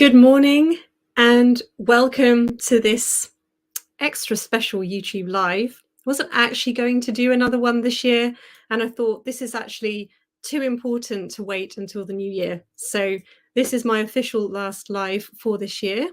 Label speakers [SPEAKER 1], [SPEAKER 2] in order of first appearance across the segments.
[SPEAKER 1] Good morning and welcome to this extra special YouTube live. I wasn't actually going to do another one this year, and I thought this is actually too important to wait until the new year. So this is my official last live for this year.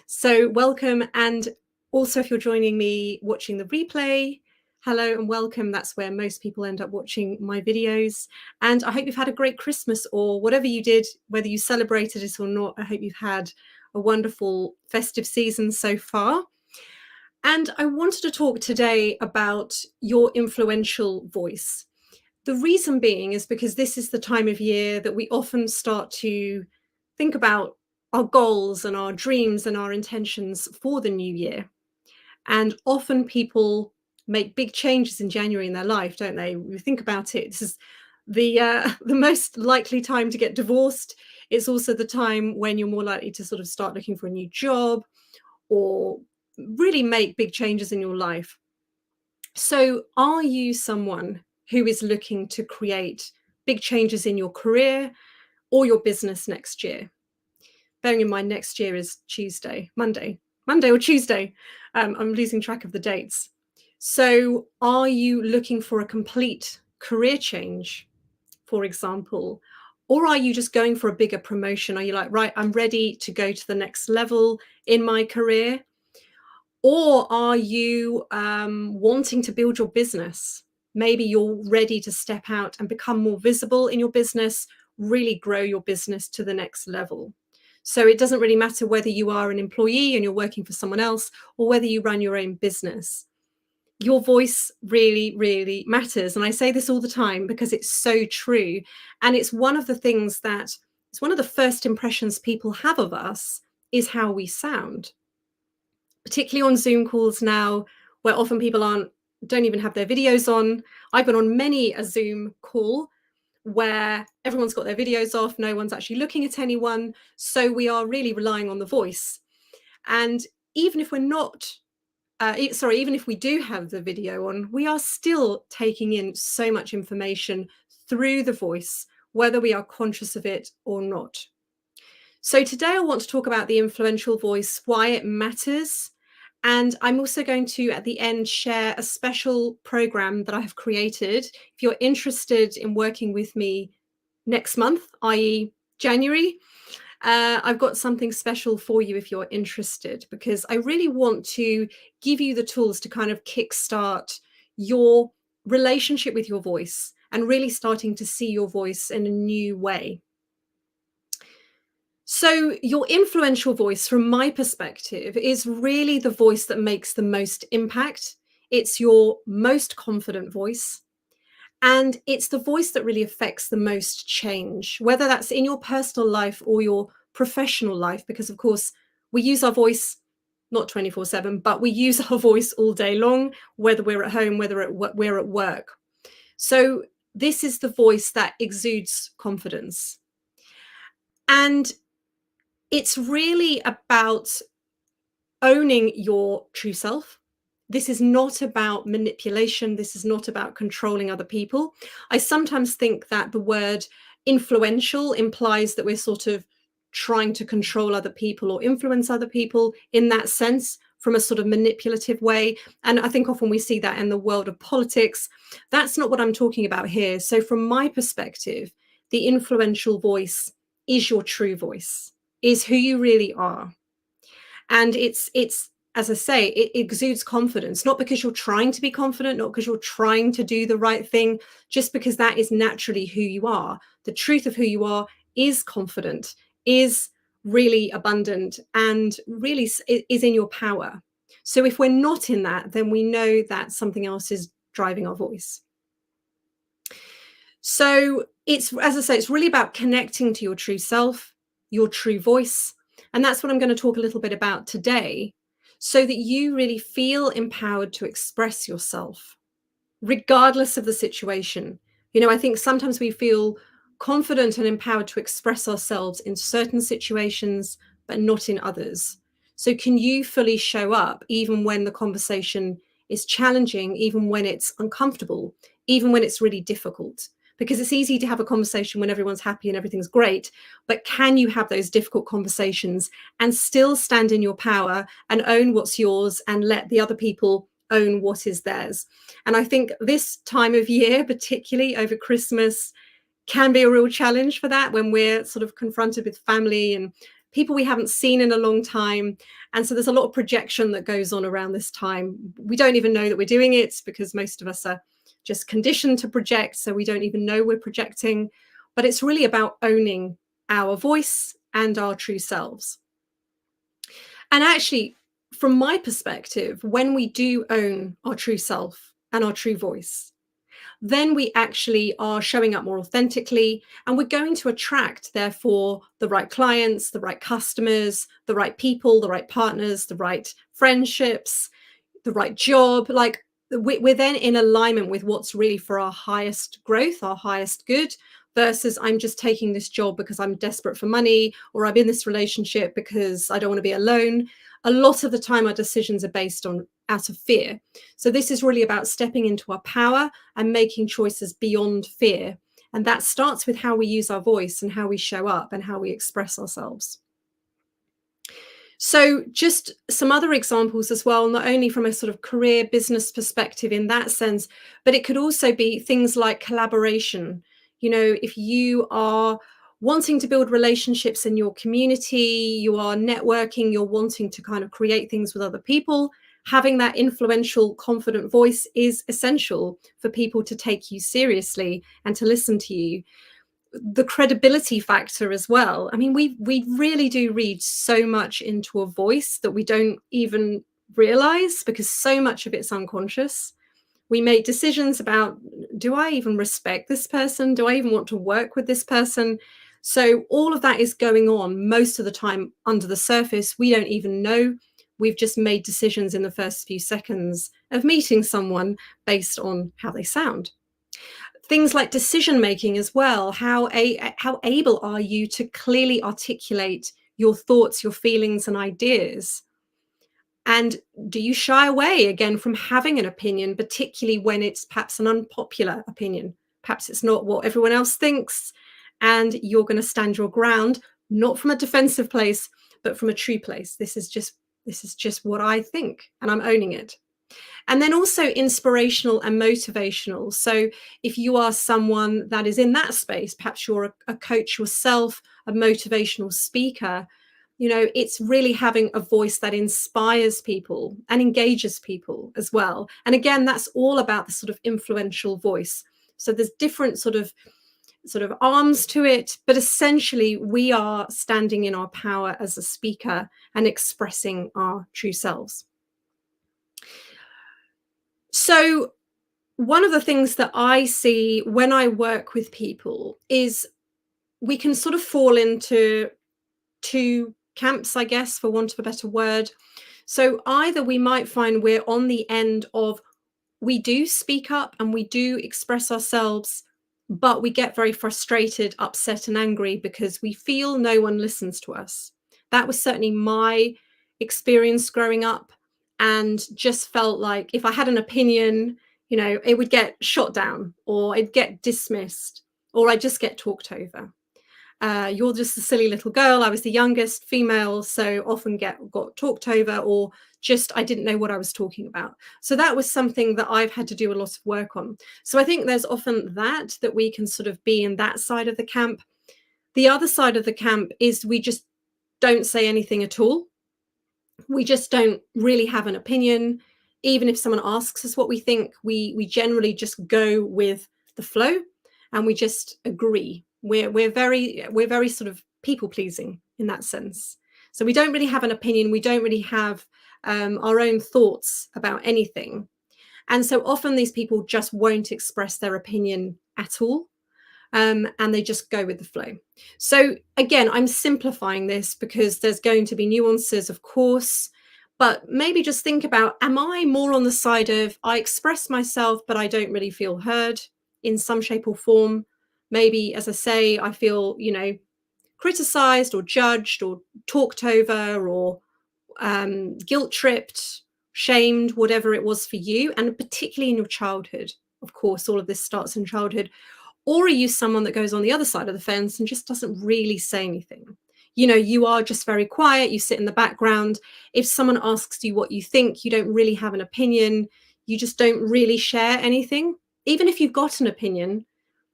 [SPEAKER 1] So welcome, and also if you're joining me watching the replay, hello and welcome. That's where most people end up watching my videos. And I hope you've had a great Christmas, or whatever you did, whether you celebrated it or not. I hope you've had a wonderful festive season so far. And I wanted to talk today about your influential voice. The reason being is because this is the time of year that we often start to think about our goals and our dreams and our intentions for the new year. And often people make big changes in January in their life, don't they? We think about it. This is the most likely time to get divorced. It's also the time when you're more likely to sort of start looking for a new job or really make big changes in your life. So are you someone who is looking to create big changes in your career or your business next year? Bearing in mind next year is Monday or Tuesday. I'm losing track of the dates. So are you looking for a complete career change, for example? Or are you just going for a bigger promotion? Are you like, right, I'm ready to go to the next level in my career? Or are you wanting to build your business? Maybe you're ready to step out and become more visible in your business, really grow your business to the next level. So it doesn't really matter whether you are an employee and you're working for someone else or whether you run your own business. Your voice really, really matters. And I say this all the time because it's so true. And it's one of the things that it's one of the first impressions people have of us is how we sound, particularly on Zoom calls now, where often people don't even have their videos on. I've been on many a Zoom call where everyone's got their videos off, no one's actually looking at anyone. So we are really relying on the voice. And even if we're not, even if we do have the video on, we are still taking in so much information through the voice, whether we are conscious of it or not. So today I want to talk about the influential voice, why it matters. And I'm also going to, at the end, share a special program that I have created. If you're interested in working with me next month, i.e. January, I've got something special for you if you're interested, because I really want to give you the tools to kind of kickstart your relationship with your voice and really starting to see your voice in a new way. So your influential voice, from my perspective, is really the voice that makes the most impact. It's your most confident voice. And it's the voice that really affects the most change, whether that's in your personal life or your professional life, because of course we use our voice not 24/7, but we use our voice all day long, whether we're at home, whether we're at work. So this is the voice that exudes confidence. And it's really about owning your true self. This is not about manipulation. This is not about controlling other people. I sometimes think that the word influential implies that we're sort of trying to control other people or influence other people in that sense, from a sort of manipulative way. And I think often we see that in the world of politics. That's not what I'm talking about here. So from my perspective, the influential voice is your true voice, is who you really are. And it's as I say, it exudes confidence, not because you're trying to be confident, not because you're trying to do the right thing, just because that is naturally who you are. The truth of who you are is confident, is really abundant, and really is in your power. So if we're not in that, then we know that something else is driving our voice. So it's, as I say, it's really about connecting to your true self, your true voice. And that's what I'm going to talk a little bit about today, so that you really feel empowered to express yourself, regardless of the situation. You know, I think sometimes we feel confident and empowered to express ourselves in certain situations, but not in others. So can you fully show up even when the conversation is challenging, even when it's uncomfortable, even when it's really difficult? because it's easy to have a conversation when everyone's happy and everything's great. But can you have those difficult conversations and still stand in your power and own what's yours and let the other people own what is theirs? And I think this time of year, particularly over Christmas, can be a real challenge for that, when we're sort of confronted with family and people we haven't seen in a long time. And so there's a lot of projection that goes on around this time. We don't even know that we're doing it, because most of us are just conditioned to project, so we don't even know we're projecting. But it's really about owning our voice and our true selves. And actually, from my perspective, when we do own our true self and our true voice, then we actually are showing up more authentically, and we're going to attract, therefore, the right clients, the right customers, the right people, the right partners, the right friendships, the right job. Like, we're then in alignment with what's really for our highest growth, our highest good, versus I'm just taking this job because I'm desperate for money, or I'm in this relationship because I don't want to be alone. A lot of the time our decisions are based on out of fear. So this is really about stepping into our power and making choices beyond fear. And that starts with how we use our voice and how we show up and how we express ourselves. So just some other examples as well, not only from a sort of career business perspective in that sense, but it could also be things like collaboration. You know, if you are wanting to build relationships in your community, you are networking, you're wanting to kind of create things with other people, having that influential, confident voice is essential for people to take you seriously and to listen to you. The credibility factor as well. I mean, we really do read so much into a voice that we don't even realize, because so much of it's unconscious. We make decisions about, do I even respect this person? Do I even want to work with this person? So all of that is going on most of the time under the surface. We don't even know. We've just made decisions in the first few seconds of meeting someone based on how they sound. Things like decision making as well. How able are you to clearly articulate your thoughts, your feelings and ideas? And do you shy away again from having an opinion, particularly when it's perhaps an unpopular opinion? Perhaps it's not what everyone else thinks, and you're going to stand your ground, not from a defensive place, but from a true place. This is just what I think, and I'm owning it. And then also inspirational and motivational. So if you are someone that is in that space, perhaps you're a coach yourself, a motivational speaker, you know, it's really having a voice that inspires people and engages people as well. And again, that's all about the sort of influential voice. So there's different sort of arms to it, but essentially we are standing in our power as a speaker and expressing our true selves. So one of the things that I see when I work with people is we can sort of fall into two camps, I guess, for want of a better word. So either we might find we're on the end of, we do speak up and we do express ourselves, but we get very frustrated, upset, and angry because we feel no one listens to us. That was certainly my experience growing up, and just felt like if I had an opinion, you know, it would get shot down, or it'd get dismissed, or I'd just get talked over. You're just a silly little girl. I was the youngest female, so often got talked over, or just I didn't know what I was talking about. So that was something that I've had to do a lot of work on. So I think there's often that we can sort of be in that side of the camp. The other side of the camp is we just don't say anything at all. We just don't really have an opinion. Even if someone asks us what we think, we generally just go with the flow and we just agree. We're very sort of people pleasing in that sense. So we don't really have an opinion. We don't really have our own thoughts about anything. And so often these people just won't express their opinion at all. And they just go with the flow. So again, I'm simplifying this because there's going to be nuances, of course, but maybe just think about, am I more on the side of I express myself, but I don't really feel heard in some shape or form? Maybe, as I say, I feel, you know, criticized or judged or talked over or guilt tripped, shamed, whatever it was for you, and particularly in your childhood. Of course, all of this starts in childhood. Or are you someone that goes on the other side of the fence and just doesn't really say anything? You know, you are just very quiet, you sit in the background. If someone asks you what you think, you don't really have an opinion, you just don't really share anything. Even if you've got an opinion,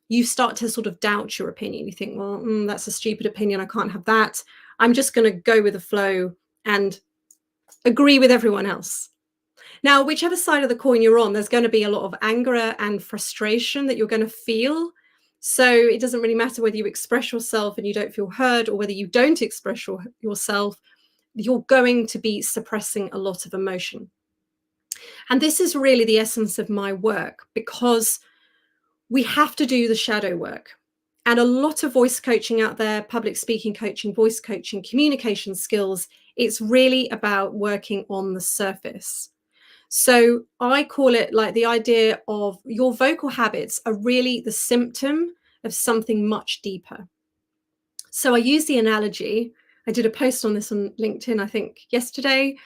[SPEAKER 1] you start to sort of doubt your opinion. You think, well, that's a stupid opinion. I can't have that. I'm just going to go with the flow and agree with everyone else. Now, whichever side of the coin you're on, there's going to be a lot of anger and frustration that you're going to feel. So it doesn't really matter whether you express yourself and you don't feel heard, or whether you don't express yourself, you're going to be suppressing a lot of emotion. And this is really the essence of my work, because we have to do the shadow work. And a lot of voice coaching out there, public speaking coaching, voice coaching, communication skills, it's really about working on the surface. So I call it like the idea of your vocal habits are really the symptom of something much deeper. So I use the analogy, I did a post on this on LinkedIn, I think yesterday.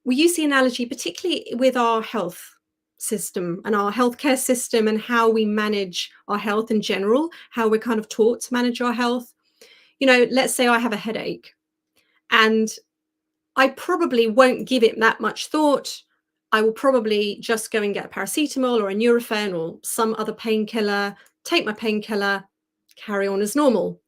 [SPEAKER 1] We use the analogy, particularly with our health system and our healthcare system, and how we manage our health in general, how we're kind of taught to manage our health. You know, let's say I have a headache and I probably won't give it that much thought. I will probably just go and get a paracetamol or a Nurofen or some other painkiller, take my painkiller, carry on as normal.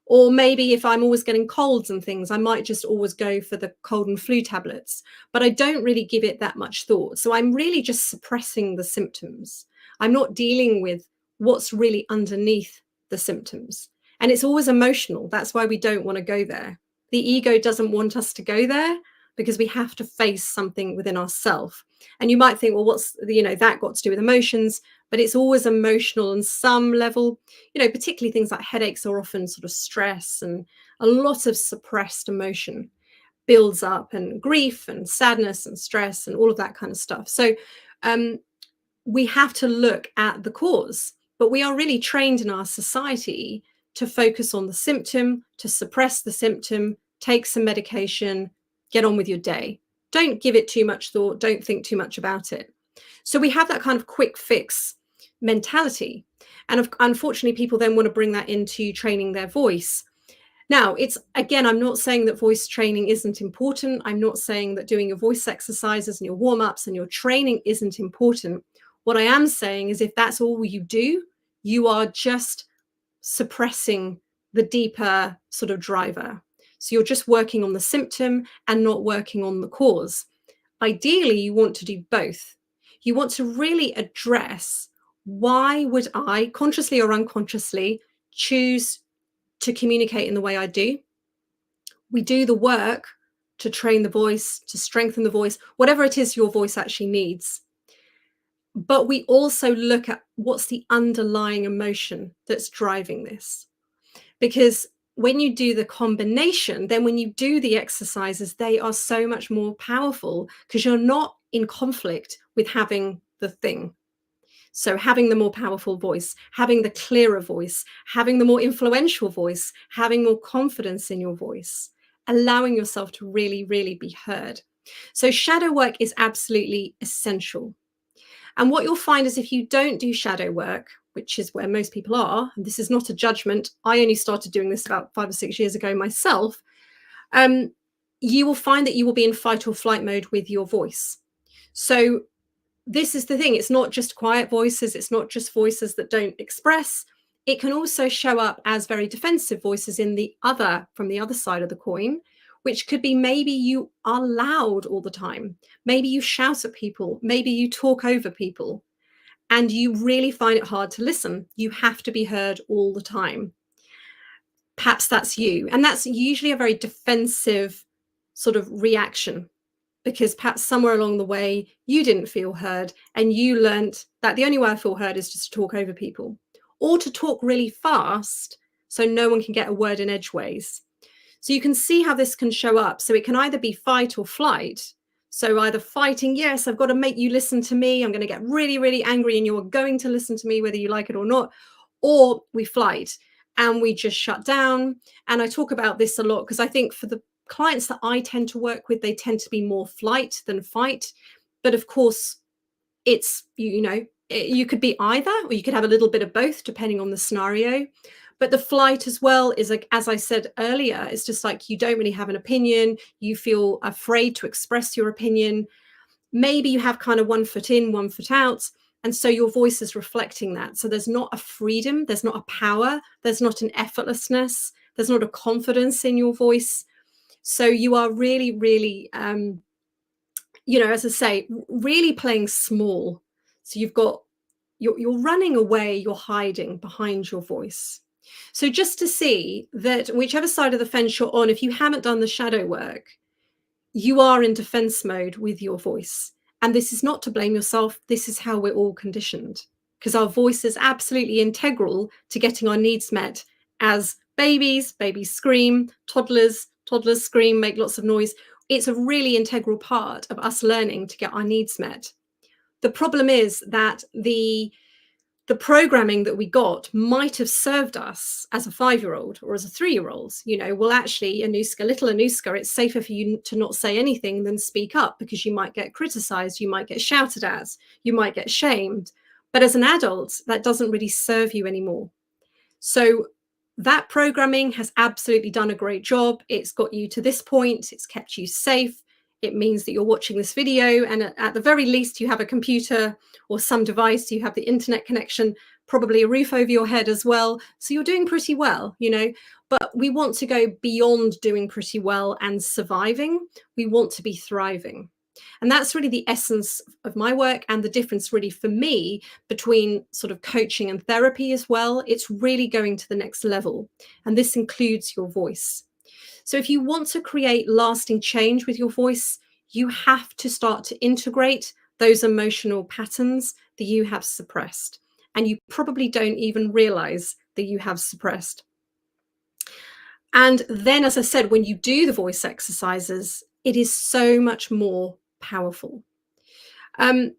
[SPEAKER 1] Or maybe if I'm always getting colds and things, I might just always go for the cold and flu tablets, but I don't really give it that much thought. So I'm really just suppressing the symptoms. I'm not dealing with what's really underneath the symptoms. And it's always emotional. That's why we don't want to go there. The ego doesn't want us to go there, because we have to face something within ourselves. And you might think, well, what's, that got to do with emotions? But it's always emotional on some level. You know, particularly things like headaches are often sort of stress, and a lot of suppressed emotion builds up, and grief and sadness and stress and all of that kind of stuff. So we have to look at the cause, but we are really trained in our society to focus on the symptom, to suppress the symptom, take some medication, get on with your day. Don't give it too much thought, don't think too much about it. So we have that kind of quick fix mentality. And unfortunately, people then want to bring that into training their voice. Now, it's, again, I'm not saying that voice training isn't important. I'm not saying that doing your voice exercises and your warm-ups and your training isn't important. What I am saying is, if that's all you do, you are just suppressing the deeper sort of driver. So you're just working on the symptom and not working on the cause. Ideally, you want to do both. You want to really address, why would I, consciously or unconsciously, choose to communicate in the way I do? We do the work to train the voice, to strengthen the voice, whatever it is your voice actually needs. But we also look at what's the underlying emotion that's driving this. Because when you do the combination, then when you do the exercises, they are so much more powerful, because you're not in conflict with having the thing. So having the more powerful voice, having the clearer voice, having the more influential voice, having more confidence in your voice, allowing yourself to really, really be heard. So shadow work is absolutely essential. And what you'll find is, if you don't do shadow work, which is where most people are, and this is not a judgment, I only started doing this about 5 or 6 years ago myself, you will find that you will be in fight or flight mode with your voice. So this is the thing, it's not just quiet voices, it's not just voices that don't express. It can also show up as very defensive voices from the other side of the coin, which could be, maybe you are loud all the time, maybe you shout at people, maybe you talk over people, and you really find it hard to listen. You have to be heard all the time. Perhaps that's you, and that's usually a very defensive sort of reaction, because perhaps somewhere along the way you didn't feel heard, and you learnt that the only way I feel heard is just to talk over people, or to talk really fast so no one can get a word in edgeways. So you can see how this can show up. So it can either be fight or flight. So either fighting, yes, I've got to make you listen to me, I'm going to get really, really angry and you're going to listen to me whether you like it or not, or we flight and we just shut down. And I talk about this a lot, because I think for the clients that I tend to work with, they tend to be more flight than fight. But of course, it's, You could be either, or you could have a little bit of both, depending on the scenario. But the flight as well is like, as I said earlier, it's just like you don't really have an opinion. You feel afraid to express your opinion. Maybe you have kind of one foot in, one foot out. And so your voice is reflecting that. So there's not a freedom, there's not a power, there's not an effortlessness, there's not a confidence in your voice. So you are really, really, as I say, really playing small. So you're running away, you're hiding behind your voice. So just to see that whichever side of the fence you're on, if you haven't done the shadow work, you are in defense mode with your voice. And this is not to blame yourself. This is how we're all conditioned, because our voice is absolutely integral to getting our needs met. As babies scream, toddlers scream, make lots of noise. It's a really integral part of us learning to get our needs met. The problem is that the programming that we got might have served us as a 5-year-old or as a 3-year-old. Well, actually, little Anuska, it's safer for you to not say anything than speak up, because you might get criticized, you might get shouted at, you might get shamed. But as an adult, that doesn't really serve you anymore. So that programming has absolutely done a great job. It's got you to this point. It's kept you safe. It means that you're watching this video, and at the very least, you have a computer or some device. You have the internet connection, probably a roof over your head as well. So you're doing pretty well, But we want to go beyond doing pretty well and surviving. We want to be thriving. And that's really the essence of my work, and the difference really for me between sort of coaching and therapy as well. It's really going to the next level. And this includes your voice. So if you want to create lasting change with your voice, you have to start to integrate those emotional patterns that you have suppressed. And you probably don't even realize that you have suppressed. And then, as I said, when you do the voice exercises, it is so much more powerful. And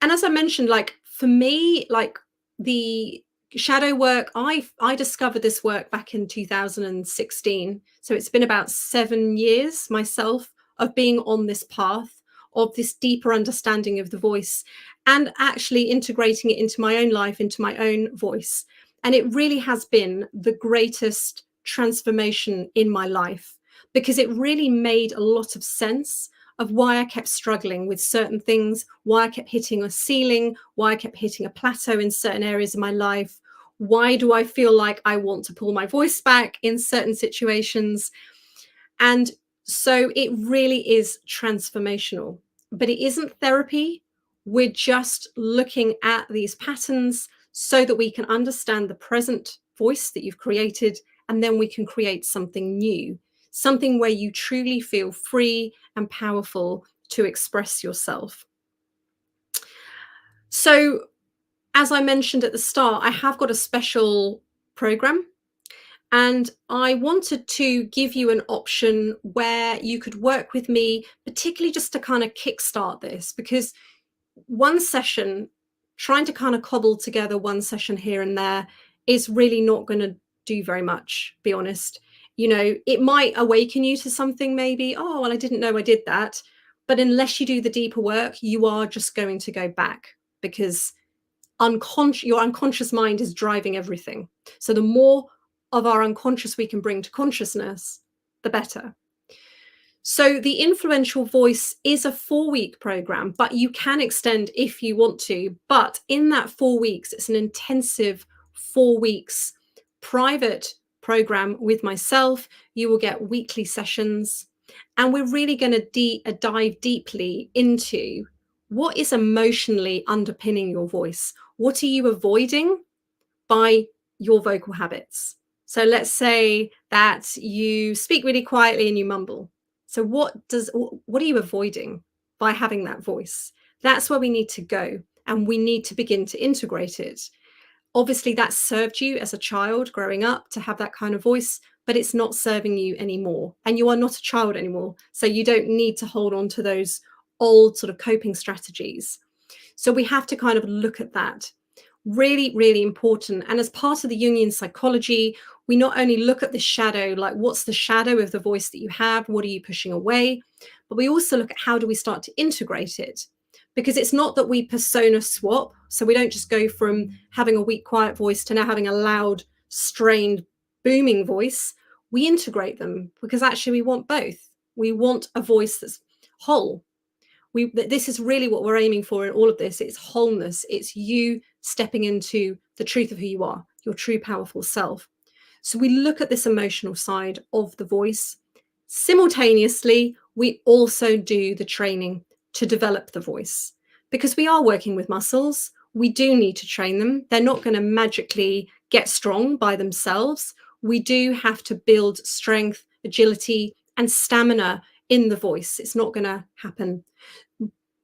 [SPEAKER 1] as I mentioned, like for me, like the shadow work, I discovered this work back in 2016. So it's been about 7 years myself of being on this path of this deeper understanding of the voice, and actually integrating it into my own life, into my own voice. And it really has been the greatest transformation in my life, because it really made a lot of sense of why I kept struggling with certain things, why I kept hitting a ceiling, why I kept hitting a plateau in certain areas of my life. Why do I feel like I want to pull my voice back in certain situations? And so it really is transformational, but it isn't therapy. We're just looking at these patterns so that we can understand the present voice that you've created, and then we can create something new, something where you truly feel free and powerful to express yourself. So, as I mentioned at the start, I have got a special program, and I wanted to give you an option where you could work with me, particularly just to kind of kickstart this, because one session, trying to kind of cobble together one session here and there, is really not going to do very much, be honest. It might awaken you to something, maybe, oh, well, I didn't know I did that. But unless you do the deeper work, you are just going to go back, because your unconscious mind is driving everything. So the more of our unconscious we can bring to consciousness, the better. So the influential voice is a 4-week program, but you can extend if you want to. But in that 4 weeks, it's an intensive 4 weeks private program with myself. You will get weekly sessions, and we're really going to dive deeply into what is emotionally underpinning your voice. What are you avoiding by your vocal habits? So let's say that you speak really quietly and you mumble. So what are you avoiding by having that voice? That's where we need to go, and we need to begin to integrate it. Obviously, that served you as a child growing up to have that kind of voice, but it's not serving you anymore. And you are not a child anymore. So you don't need to hold on to those old sort of coping strategies. So we have to kind of look at that. Really, really important. And as part of the Jungian psychology, we not only look at the shadow, like what's the shadow of the voice that you have, what are you pushing away, but we also look at how do we start to integrate it. because it's not that we persona swap. So we don't just go from having a weak, quiet voice to now having a loud, strained, booming voice. We integrate them because actually we want both. We want a voice that's whole. This is really what we're aiming for in all of this. It's wholeness. It's you stepping into the truth of who you are, your true powerful self. So we look at this emotional side of the voice. Simultaneously, we also do the training to develop the voice because we are working with muscles. We do need to train them. They're not going to magically get strong by themselves. We do have to build strength, agility, and stamina in the voice. It's not going to happen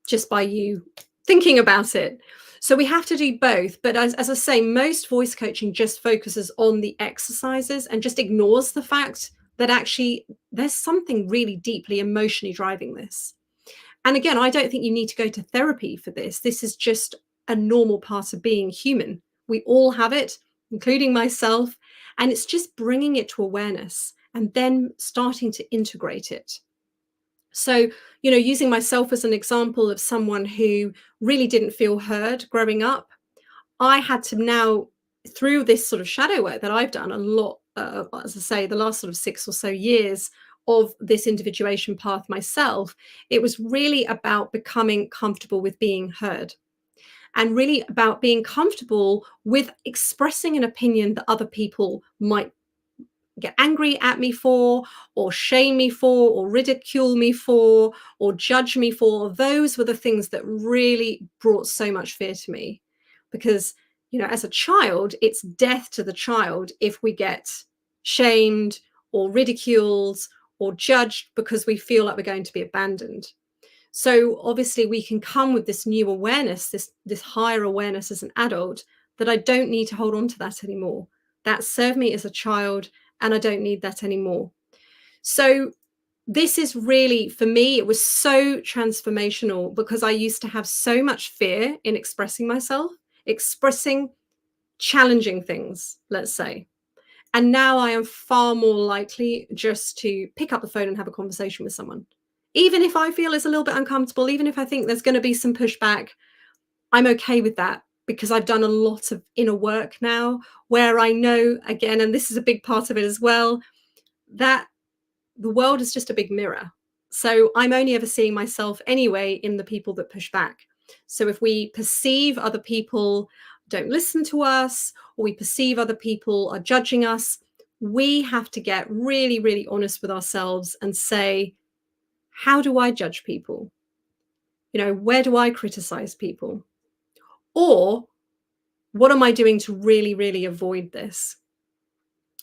[SPEAKER 1] just by you thinking about it. So we have to do both. But as I say, most voice coaching just focuses on the exercises and just ignores the fact that actually there's something really deeply emotionally driving this. And again, I don't think you need to go to therapy for this. This is just a normal part of being human. We all have it, including myself. And it's just bringing it to awareness and then starting to integrate it. So, using myself as an example of someone who really didn't feel heard growing up, I had to now, through this sort of shadow work that I've done a lot, as I say, the last sort of 6 or so years of this individuation path myself, it was really about becoming comfortable with being heard and really about being comfortable with expressing an opinion that other people might get angry at me for, or shame me for, or ridicule me for, or judge me for. Those were the things that really brought so much fear to me. Because, as a child, it's death to the child if we get shamed or ridiculed or judged because we feel like we're going to be abandoned. So obviously we can come with this new awareness, this higher awareness as an adult, that I don't need to hold on to that anymore. That served me as a child, and I don't need that anymore. So this is really, for me, it was so transformational because I used to have so much fear in expressing myself, expressing challenging things, let's say. And now I am far more likely just to pick up the phone and have a conversation with someone. Even if I feel it's a little bit uncomfortable, even if I think there's going to be some pushback, I'm okay with that because I've done a lot of inner work now where I know, again, and this is a big part of it as well, that the world is just a big mirror. So I'm only ever seeing myself anyway in the people that push back. So if we perceive other people don't listen to us, or we perceive other people are judging us, we have to get really, really honest with ourselves and say, how do I judge people? Where do I criticize people? Or what am I doing to really, really avoid this?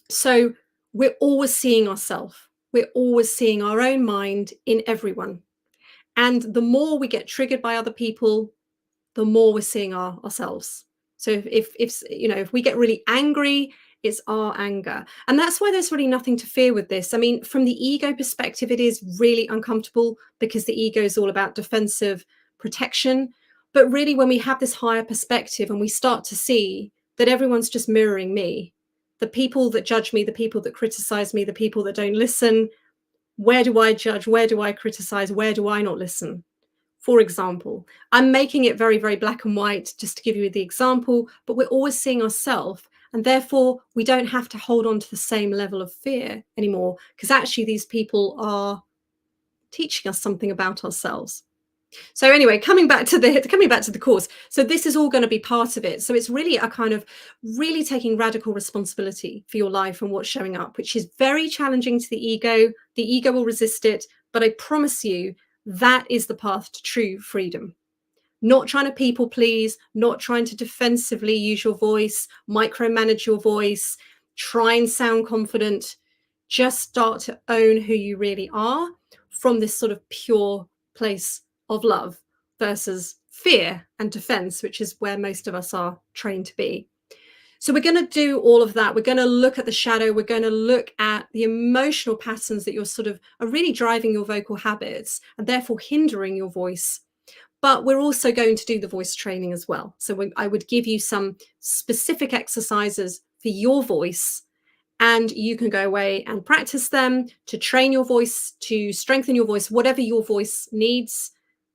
[SPEAKER 1] So we're always seeing ourselves. We're always seeing our own mind in everyone. And the more we get triggered by other people, the more we're seeing ourselves. So if we get really angry, it's our anger. And that's why there's really nothing to fear with this. I mean, from the ego perspective, it is really uncomfortable because the ego is all about defensive protection. But really, when we have this higher perspective and we start to see that everyone's just mirroring me, the people that judge me, the people that criticize me, the people that don't listen, where do I judge? Where do I criticize? Where do I not listen? For example, I'm making it very, very black and white just to give you the example, but we're always seeing ourselves. And therefore, we don't have to hold on to the same level of fear anymore, because actually these people are teaching us something about ourselves. So anyway, coming back to the course. So this is all going to be part of it. So it's really a kind of really taking radical responsibility for your life and what's showing up, which is very challenging to the ego. The ego will resist it, but I promise you that is the path to true freedom. Not trying to people please, not trying to defensively use your voice, micromanage your voice, try and sound confident. Just start to own who you really are from this sort of pure place of love versus fear and defense, which is where most of us are trained to be. So we're going to do all of that. We're going to look at the shadow. We're going to look at the emotional patterns that are really driving your vocal habits and therefore hindering your voice. But we're also going to do the voice training as well. So I would give you some specific exercises for your voice, and you can go away and practice them to train your voice, to strengthen your voice, whatever your voice needs.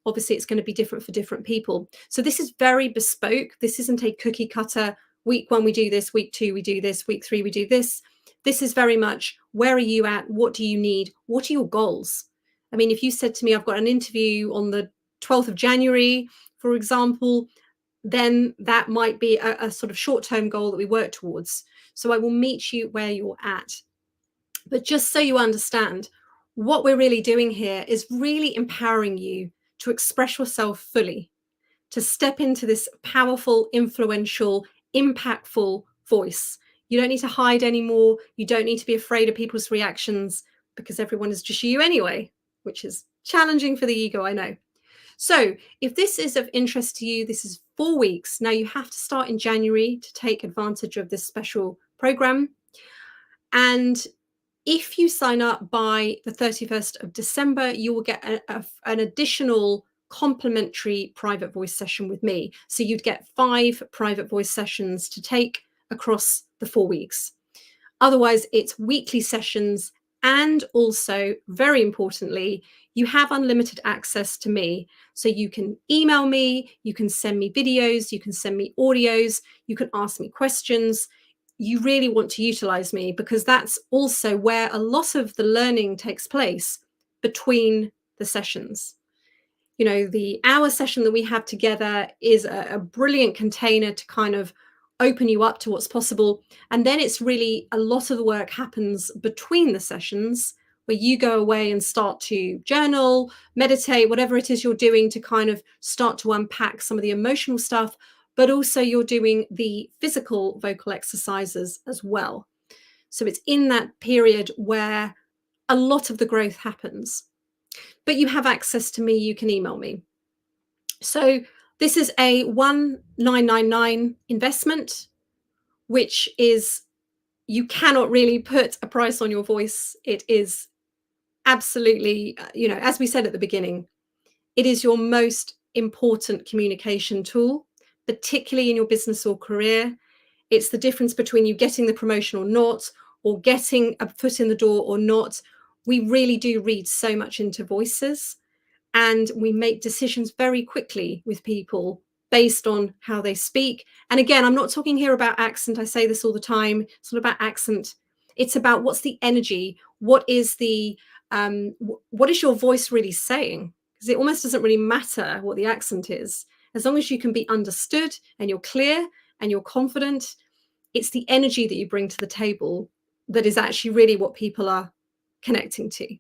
[SPEAKER 1] Obviously, it's going to be different for different people. So this is very bespoke. This isn't a cookie cutter. Week 1, we do this. Week 2, we do this. Week 3, we do this. This is very much, where are you at? What do you need? What are your goals? I mean, if you said to me, I've got an interview on the 12th of January, for example, then that might be a sort of short-term goal that we work towards. So I will meet you where you're at. But just so you understand, what we're really doing here is really empowering you to express yourself fully, to step into this powerful, influential, impactful voice. You don't need to hide anymore. You don't need to be afraid of people's reactions, because everyone is just you anyway, which is challenging for the ego, I know. So if this is of interest to you, this is 4 weeks. Now you have to start in January to take advantage of this special program. And if you sign up by the 31st of December, you will get an additional complimentary private voice session with me. So you'd get 5 private voice sessions to take across the 4 weeks. Otherwise, it's weekly sessions. And also, very importantly, you have unlimited access to me. So you can email me, you can send me videos, you can send me audios, you can ask me questions. You really want to utilize me, because that's also where a lot of the learning takes place between the sessions. You know, the hour session that we have together is a brilliant container to kind of open you up to what's possible. And then it's really, a lot of the work happens between the sessions, where you go away and start to journal, meditate, whatever it is you're doing to kind of start to unpack some of the emotional stuff, but also you're doing the physical vocal exercises as well. So it's in that period where a lot of the growth happens. But you have access to me, you can email me. So this is a 1999 investment, which is, you cannot really put a price on your voice. It is absolutely, as we said at the beginning, it is your most important communication tool, particularly in your business or career. It's the difference between you getting the promotion or not, or getting a foot in the door or not. We really do read so much into voices, and we make decisions very quickly with people based on how they speak. And again, I'm not talking here about accent. I say this all the time. It's not about accent. It's about, what's the energy? What is what is your voice really saying? Because it almost doesn't really matter what the accent is, as long as you can be understood and you're clear and you're confident. It's the energy that you bring to the table that is actually really what people are connecting to.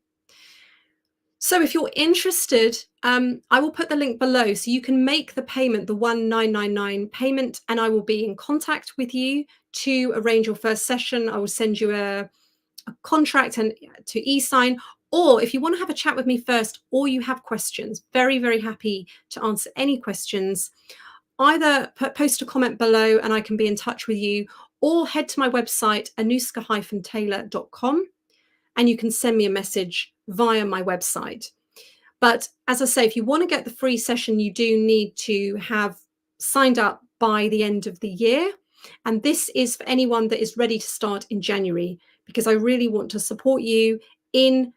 [SPEAKER 1] So if you're interested, I will put the link below so you can make the payment, the 1999 payment, and I will be in contact with you to arrange your first session. I will send you a contract and to e-sign. Or if you want to have a chat with me first, or you have questions, very, very happy to answer any questions. Either post a comment below and I can be in touch with you, or head to my website, anuska-taylor.com, and you can send me a message via my website. But as I say, if you want to get the free session, you do need to have signed up by the end of the year. And this is for anyone that is ready to start in January, because I really want to support you in,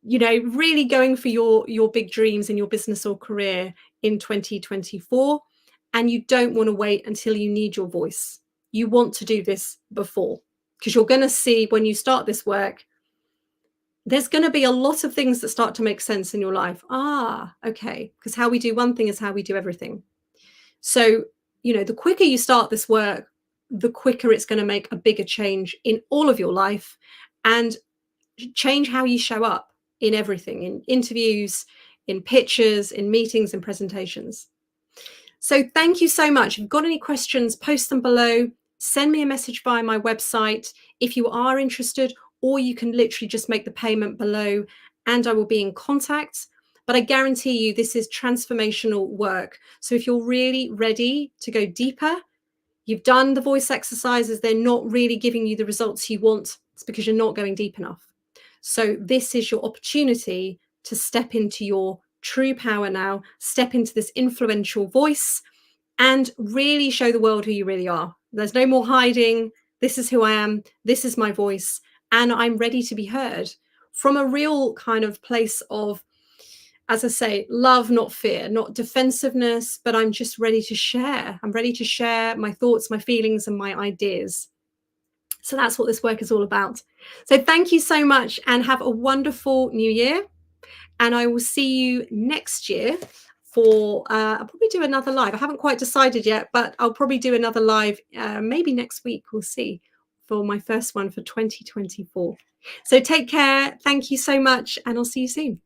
[SPEAKER 1] really going for your big dreams in your business or career in 2024. And you don't want to wait until you need your voice. You want to do this before, because you're going to see, when you start this work, there's going to be a lot of things that start to make sense in your life. Okay, because how we do one thing is how we do everything. So, the quicker you start this work, the quicker it's going to make a bigger change in all of your life, and change how you show up in everything, in interviews, in pitches, in meetings and presentations. So thank you so much. If you've got any questions, post them below. Send me a message via my website if you are interested, or you can literally just make the payment below and I will be in contact. But I guarantee you, this is transformational work. So if you're really ready to go deeper, you've done the voice exercises, they're not really giving you the results you want, it's because you're not going deep enough. So this is your opportunity to step into your true power now, step into this influential voice, and really show the world who you really are. There's no more hiding. This is who I am. This is my voice. And I'm ready to be heard from a real kind of place of as I say, love, not fear, not defensiveness, but I'm just ready to share. I'm ready to share my thoughts, my feelings, and my ideas. So that's what this work is all about. So thank you so much and have a wonderful new year. And I will see you next year for, I'll probably do another live. I haven't quite decided yet, but I'll probably do another live maybe next week. We'll see, for my first one for 2024. So take care. Thank you so much. And I'll see you soon.